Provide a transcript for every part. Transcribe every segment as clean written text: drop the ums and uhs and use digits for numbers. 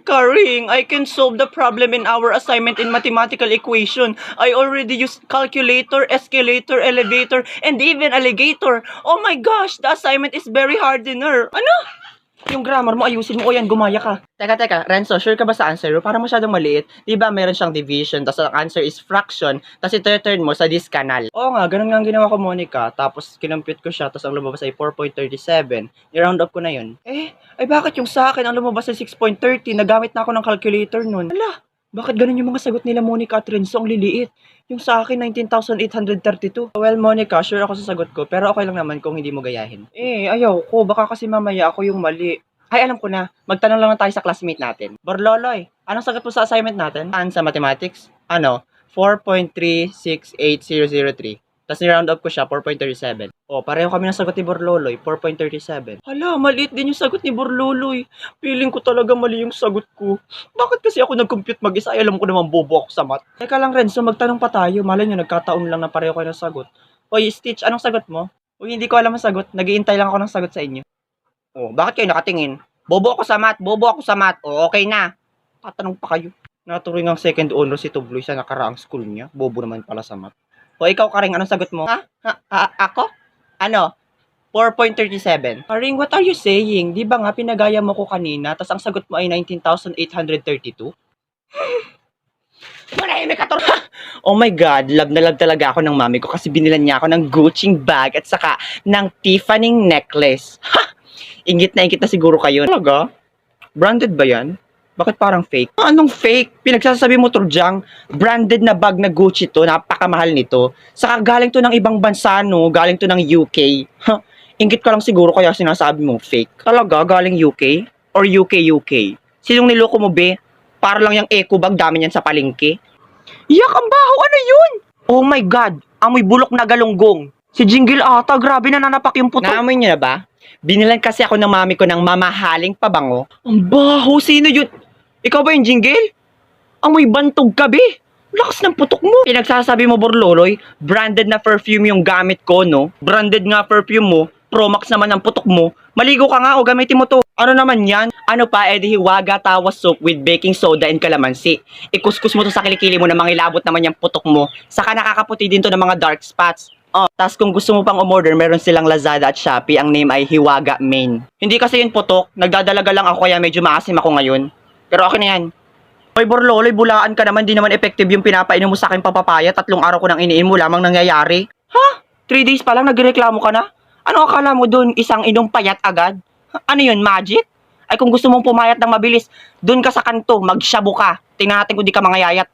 Karing, I can solve the problem in our assignment in mathematical equation. I already used calculator, escalator, elevator, and even alligator. Oh my gosh, the assignment is very hard dinner. Ano? Yung grammar mo, ayusin mo. O yan, gumaya ka. Teka, Renzo, sure ka ba sa answer? Para masyadong maliit. Diba meron siyang division, tapos ang answer is fraction, tapos ito-turn mo sa this canal. Oo nga, ganun nga ang ginawa ko, Monica. Tapos kinompute ko siya, tapos ang lumabas ay 4.37. I-round up ko na yun. Ay bakit yung sa akin ang lumabas ay 6.30? Nagamit na ako ng calculator nun. Ala, bakit ganun yung mga sagot nila, Monica at Renzo? Ang liliit. Yung sa akin, 19,832. Well, Monica, sure ako sa sagot ko, pero okay lang naman kung hindi mo gayahin. Ayaw ko. Baka kasi mamaya ako yung mali. Ay, alam ko na. Magtanong lang tayo sa classmate natin. Borloloy, anong sagot mo sa assignment natin? Sa mathematics? 4.368003. Tapos ni-round up ko siya, 4.37. Pareho kami ng sagot ni Borloloy, 4.37. Hala, maliit din yung sagot ni Borloloy. Feeling ko talaga mali yung sagot ko. Bakit kasi ako nag-compute mag-isa? Ay, alam ko naman bobo ako sa math. Teka lang, Renzo, magtanong pa tayo. Malay nyo, nagkataon lang na pareho kayo ng sagot. Oy, Stitch, anong sagot mo? Uy, hindi ko alam ang sagot. Nag-iintay lang ako ng sagot sa inyo. Bakit kayo nakatingin? Bobo ako sa math. Okay na. Tatanong pa kayo. Naturing ang second honor si Tubloy sa nakaraang school niya. Bobo naman pala sa math. Ikaw, Karing, anong sagot mo? Ako? 4.37. Karing, what are you saying? Di ba nga pinagaya mo ko kanina, tas ang sagot mo ay 19,832? Manahimik ka to! Oh my God, love na love talaga ako ng mami ko kasi binilan niya ako ng Gucci bag at saka ng Tiffany necklace. Ha! Ingit na siguro kayo. Talaga? Branded ba yan? Bakit parang fake? Anong fake? Pinagsasabi mo, Turjang, branded na bag na Gucci to, napakamahal nito. Saka galing to ng ibang bansa, no? Galing to ng UK. Ingit ka lang siguro kaya sinasabi mo fake. Talaga? Galing UK? Or UK? Sinong niloko mo, be? Para lang yung eco bag, dami niyan sa palengke. Yak, ang baho! Ano yun? Oh my God! Amoy bulok na galunggong. Si Jingle ata, grabe na nanapak yung puto. Naamoy niyo na ba? Binilan kasi ako ng mami ko ng mamahaling pabango. Ang baho! Sino yun? Ikaw ba yung Jingle? Amoy bantog ka, be. Lakas ng putok mo. Pinagsasabi mo, Borloloy, branded na perfume yung gamit ko, no? Branded nga perfume mo, Pro Max naman ang putok mo. Maligo ka nga o gamitin mo to. Ano naman yan? Ano pa, hiwaga tawas soap with baking soda and calamansi. Ikuskus mo to sa kilikili mo na mangilabot naman yung putok mo. Saka nakakaputi din to ng mga dark spots. Tas kung gusto mo pang umorder, meron silang Lazada at Shopee. Ang name ay Hiwaga Main. Hindi kasi yun putok. Nagdadalaga lang ako kaya medyo maasim ako ngayon. Pero okay na yan. Oy, Borloloy, bulaan ka naman. Di naman effective yung pinapainom mo sa akin papapaya. 3 araw ko nang iniin mo lamang nangyayari. 3 days pa lang nagreklamo ka na? Ano akala mo dun? Isang inom payat agad? Ano yun, magic? Ay kung gusto mong pumayat ng mabilis, dun ka sa kanto, magshabu ka. Tingnan natin kung di ka mangayayat.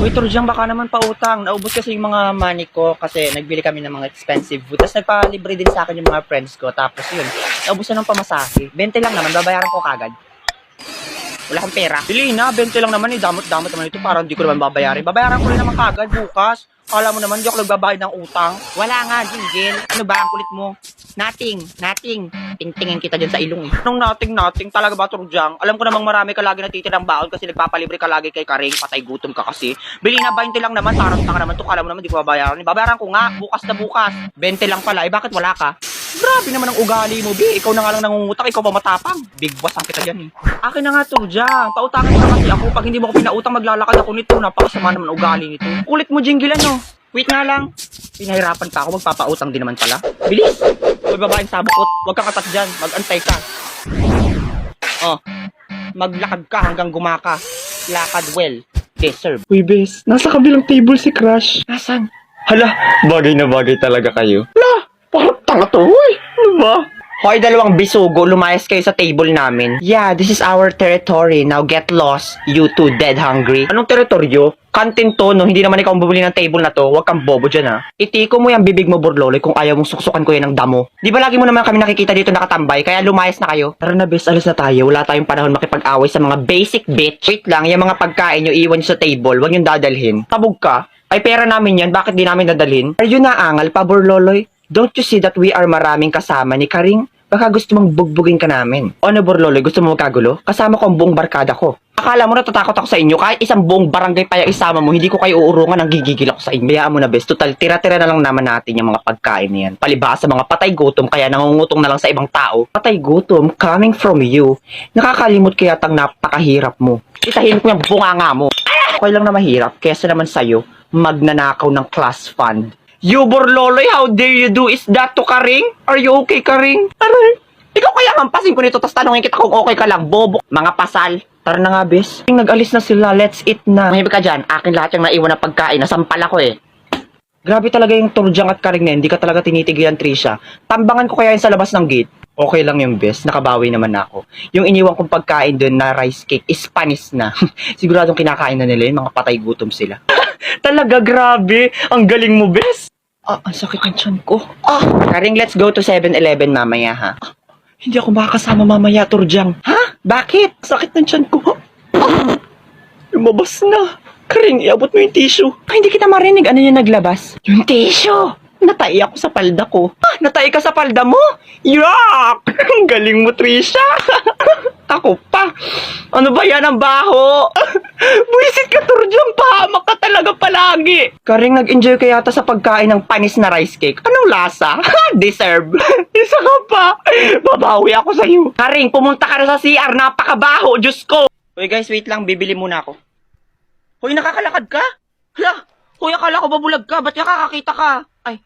Uy, Turjang, baka naman pautang. Naubos kasi yung mga money ko kasi nagbili kami ng mga expensive food. Tapos nagpalibre din sa akin yung mga friends ko. Tapos yun, naubos na ng pamasahe. 20 lang naman, babayaran ko kagad. Wala kang pera. Bili na, 20 lang naman damot-damot naman ito. Parang hindi ko naman babayarin. Babayaran ko rin naman kagad bukas. Kala mo naman, di ako nagbabayad ng utang. Wala nga, Jingle. Ano ba ang kulit mo? Nothing. Tingtingin kita dyan sa ilong eh. Anong nothing? Talaga ba, Turjang? Alam ko namang marami ka lagi natitirang baon kasi nagpapalibre ka lagi kay Karing. Patay gutom ka kasi. Bili na, 20 lang naman. Parang taka naman to. Kala mo naman, di ko babayaran. Babayaran ko nga, bukas na bukas. 20 lang pala. Bakit wala ka? Grabe naman ang ugali mo, Bi. Ikaw na nga lang nangungutang, ikaw pa matapang. Big boss ang kita dyan eh. Akin na nga, Turjang. Pautangan mo na kasi ako. Pag hindi mo ko pinautang, maglalakad ako nito. Napakasama naman ugali nito. Kulit mo, Jingle, ano? Wait nga lang. Pinahirapan pa ako, magpapautang din naman pala. Bilis! Huwag babaeng sabukot. Huwag kang katat dyan. Mag-antay ka. Maglakad ka hanggang gumaka. Lakad well. Deserve. Uy, bes, nasa kabilang table si Crush. Nasaan? Hala, bagay na bagay talaga kayo. Hala, parang tanga to, uy. Ano ba? Hoy, dalawang bisugo, lumayas kayo sa table namin. Yeah, this is our territory. Now get lost, you two dead hungry. Anong teritoryo? Kantin to, no? Hindi naman ikaw ang bumili ng table na to. Huwag kang bobo dyan, ha? Itiko mo yung bibig mo, Borloloy, kung ayaw mong suksukan ko yan ng damo. Di ba lagi mo naman kami nakikita dito nakatambay, kaya lumayas na kayo? Tara na, bes, alis na tayo. Wala tayong panahon makipag-away sa mga basic bitch. Wait lang, yung mga pagkain nyo iwan nyo sa table, huwag nyo dadalhin. Tabog ka? Ay, pera namin yan, bakit di namin dadalhin? Are you naangal pa, Borloloy? Don't you see that we are maraming kasama ni Karing? Baka gusto mong bugbugin ka namin. Ano, Borloloy, gusto mo magkagulo? Kasama ko ang buong barkada ko. Akala mo natatakot ako sa inyo? Kahit isang buong barangay pa yung isama mo, hindi ko kayo uurungan, ang gigigil ako sa inyo. Hayaan mo na, bes. Total, tira-tira na lang naman natin yung mga pagkain na yan. Palibhasa sa mga patay gutom, kaya nangungutong na lang sa ibang tao. Patay gutom, coming from you. Nakakalimot kaya tang napakahirap mo. Itahin ko yung bunganga mo. Okay lang na mahirap, kesa naman sa'yo, magnanakaw ng class fund. You Borloloy, how dare you do is that to Karing? Are you okay, Karing? Aray, ikaw kaya hampasin ko nito, tas tanongin kita kung okay ka lang, bobo. Mga pasal. Tara na nga, bes. Nag-alis na sila. Let's eat na. Mahimik ka dyan. Akin lahat yung naiwan na pagkain. Nasampal ako eh. Grabe talaga yung turjang at karing na yun. Hindi ka talaga tinitigilan, Trisha. Tambangan ko kaya yun sa labas ng gate. Okay lang yung bes. Nakabawi naman ako. Yung iniwan kong pagkain dun na rice cake is panis na. Siguradong kinakain na nila yun. Mga patay gutom sila. Talaga, grabe. Ang galing mo, bes. Ang sakit ng tiyan ko. Karing, let's go to 7-Eleven mamaya, ha? Hindi ako makakasama mamaya, Turjang. Ha? Bakit? Sakit ng tiyan ko. Lumabas na. Karing, iabot mo yung tissue. Hindi kita marinig. Ano yung naglabas? Yung tissue. Natay ako sa palda ko. Natay ka sa palda mo? Yuck! Ang galing mo, Trisha. Ako pa. Ano ba yan ang baho? Buisit ka, Turjang. Pahamak ka talaga palagi. Karing, nag-enjoy ka yata sa pagkain ng panis na rice cake. Anong lasa? Deserve. Isa ka pa. Babawi ako sa'yo. Karing, pumunta ka na sa CR. Napakabaho. Diyos ko. Hoy guys, wait lang. Bibili muna ako. Hoy, nakakalakad ka? Hala. Hoy, akala ko ba bulag ka? Ba't kakakita ka? Ay,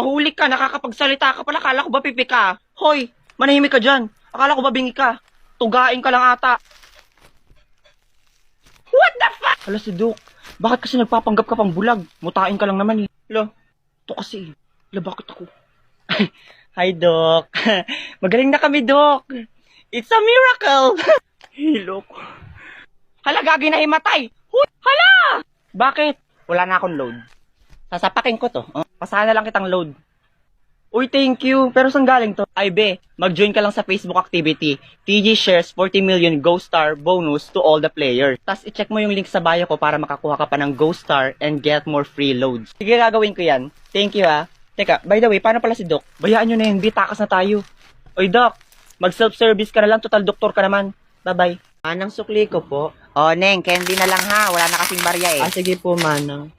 huli ka. Nakakapagsalita ka pala. Akala ko ba pipi ka? Hoy, manahimik ka dyan. Akala ko ba bingi ka? Tugain ka lang ata. What the fuck? Hala si Doc. Bakit kasi nagpapanggap ka pang bulag? Mutain ka lang naman eh. Hala, ito kasi. Hala, bakit ako? Hi, Doc. Magaling na kami, Doc. It's a miracle. Hilok. Hala, gagi na himatay. Hala! Bakit? Wala na akong load. Sasapakin ko to. Pasahan na lang kitang load. Uy, thank you. Pero saan galing to? Ay, be, mag-join ka lang sa Facebook activity. TG shares 40 million Ghost Star bonus to all the players. Tapos i-check mo yung link sa bio ko para makakuha ka pa ng Ghost Star and get more free loads. Sige, gagawin ko yan. Thank you, ha. Teka, by the way, paano pala si Doc? Bayaan nyo na yun, be. Takas na tayo. Oy, Doc. Mag-self-service ka na lang. Total, doktor ka naman. Bye-bye. Manang sukli ko po. Oh, Neng, candy na lang ha. Wala na kasing barya eh. Sige po, Manang.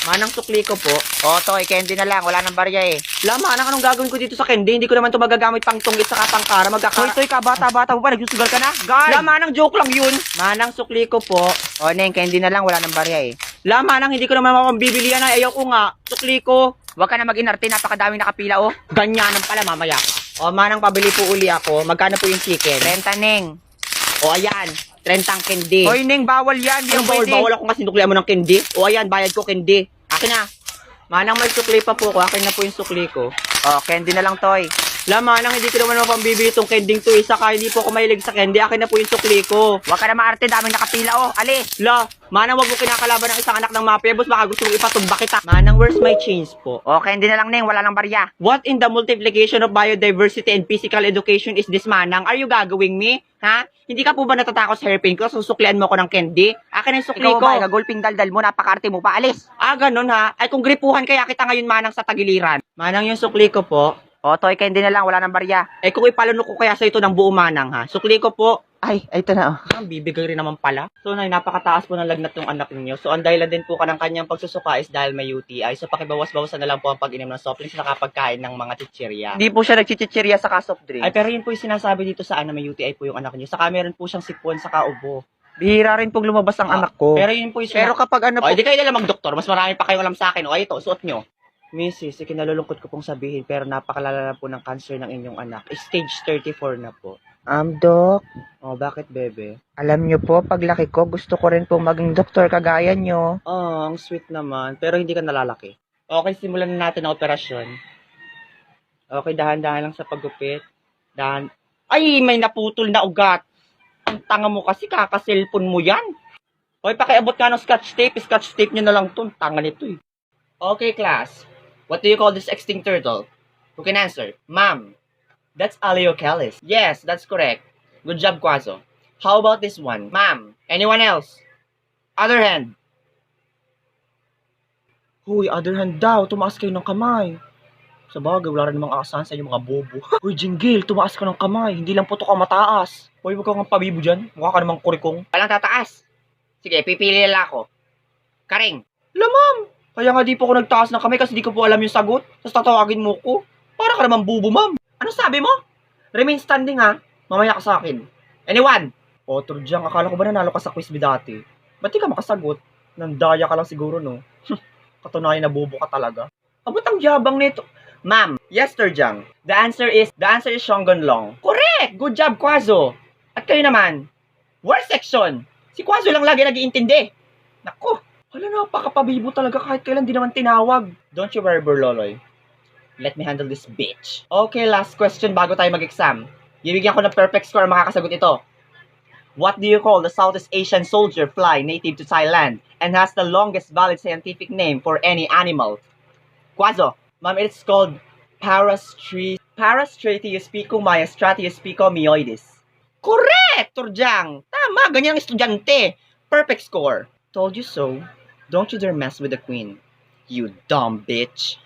Manang sukli ko po. Toy, candy na lang. Wala nang barya eh. Manang, anong gagawin ko dito sa candy? Hindi ko naman to magagamit pang tunggit sa pangkara. Toy, ka, bata-bata mo pa. Nagsusugal ka na? Guard! Manang, joke lang yun. Manang sukli ko po. Neng, candy na lang. Wala nang barya eh. Manang, hindi ko naman mapambibili yan. Ayaw ko nga. Sukli ko. Huwag ka na mag-inarte. Napakadaming nakapila, oh. Ganyanan pala, mamaya ka. Manang, pabili po uli ako. Magkano po yung chicken? 30, Neng. Ayan. 30 candy. Hoy, Neng, bawal yan. Hindi bawal ako kasi nuklian mo ng candy. Ayan, bayad ko candy. Akin na. Manang, may sukli pa po ko. Akin na po yung sukli ko. Candy na lang, Toy. Manang, hindi ko naman mapambibili itong kending to. Saka hindi po ako mahilig sa candy. Akin na po yung sukli ko. Huwag ka na maarte. Daming nakapila, oh. Alis. Manang, wag mo kinakalaban ng isang anak ng mafia boss. Baka gusto mong ipatumba kita. Manang, where's my change po? Candy na lang, Neng. Wala lang barya. What in the multiplication of biodiversity and physical education is this, Manang? Are you gagawing me? Ha? Hindi ka po ba natatakot sa hairpin ko? Susuklian mo ko ng candy? Akin ang sukli ko. Ikaw ba, gagulping daldal mo, napakarte mo pa. Alis. Ganun ha? Ay kung gripuhan kaya kita ngayon, Manang, sa tagiliran. Manang, yung sukli ko po. Toy, candy na lang, wala nang barya. Kung ipalunok ko kaya sa ito ng buo, Manang, ha? Sukli ko po. Ay, ito na. Bibigay rin naman pala. So, Nay, napakataas po ng lagnat ng anak niyo. So, ang dahilan din po ka ng kanyang pagsusuka is dahil may UTI. So, pakibawas-bawasan na lang po ang pag-inom ng soft drinks na kapagkain ng mga chichirya. Hindi po siya nagchichirya sa soft drink. Ay, pero yun po yung sinasabi dito sa may UTI po yung anak niyo. Saka meron po siyang sipon sa ubo. Bihira rin pong lumabas ang anak ko. Pero yun po yung Pero kapag ano po... Hindi kayo nalang magdoktor. Mas marami pa kayong alam sa akin. Ito, suot nyo. Mrs., ikinalulungkot ko pong sabihin pero napakalala na po ng cancer ng inyong anak. Stage 34 na po. Doc. Bakit, bebe? Alam nyo po, paglaki ko, gusto ko rin pong maging doktor kagaya nyo. Ang sweet naman. Pero hindi ka nalalaki. Okay, simulan na natin ang operasyon. Okay, dahan-dahan lang sa paggupit. Ay, may naputol na ugat. Ang tanga mo kasi, kaka-cellphone mo yan. Hoy, pakiabot ka ng scotch tape. Scotch tape nyo na lang to. Tanga nito eh. Okay, class. What do you call this extinct turtle? Who can answer? Ma'am. That's Aleocalis. Yes, that's correct. Good job, Quazo. How about this one? Ma'am. Anyone else? Other hand. Huy, other hand daw. Tumaas kayo ng kamay. Sa bagay, wala rin namang aasahan sa inyo mga bobo. Uy, Jinggil, tumaas ka ng kamay. Hindi lang puto ka mataas. Uy, huwag kang pabibo dyan. Mukha ka namang kurikong. Walang tataas. Sige, pipili lang ako. Karing. Ma'am. Kaya nga di po ako nagtaas ng kamay kasi di ko po alam yung sagot. Tapos tatawagin mo ko. Para ka namang bubo, ma'am. Ano sabi mo? Remain standing ha. Mamaya ka sa akin. Anyone? O, Turdyang, akala ko ba nanalo ka sa quiz me dati? Ba't di ka makasagot? Nandaya ka lang siguro, no? Katunayan na bobo ka talaga. Abot ang yabang nito. Ma'am, yes, Turdyang. The answer is Shonggon Long. Correct! Good job, Kwazo. At kayo naman, worst section. Si Kwazo lang lagi nag-iintindi. Nako, hala, napakapabibo talaga kahit kailan di naman tinawag. Don't you worry, Burloloy. Let me handle this bitch. Okay, last question bago tayo mag-exam. Bibigyan ko ng perfect score ang makakasagot ito. What do you call the Southeast Asian soldier fly native to Thailand and has the longest valid scientific name for any animal? Kwazo. Ma'am, it's called Parastratius picomyoides. Correct, Turdyang. Tama, ganyan ang estudyante. Perfect score. Told you so. Don't you dare mess with the queen. You dumb bitch.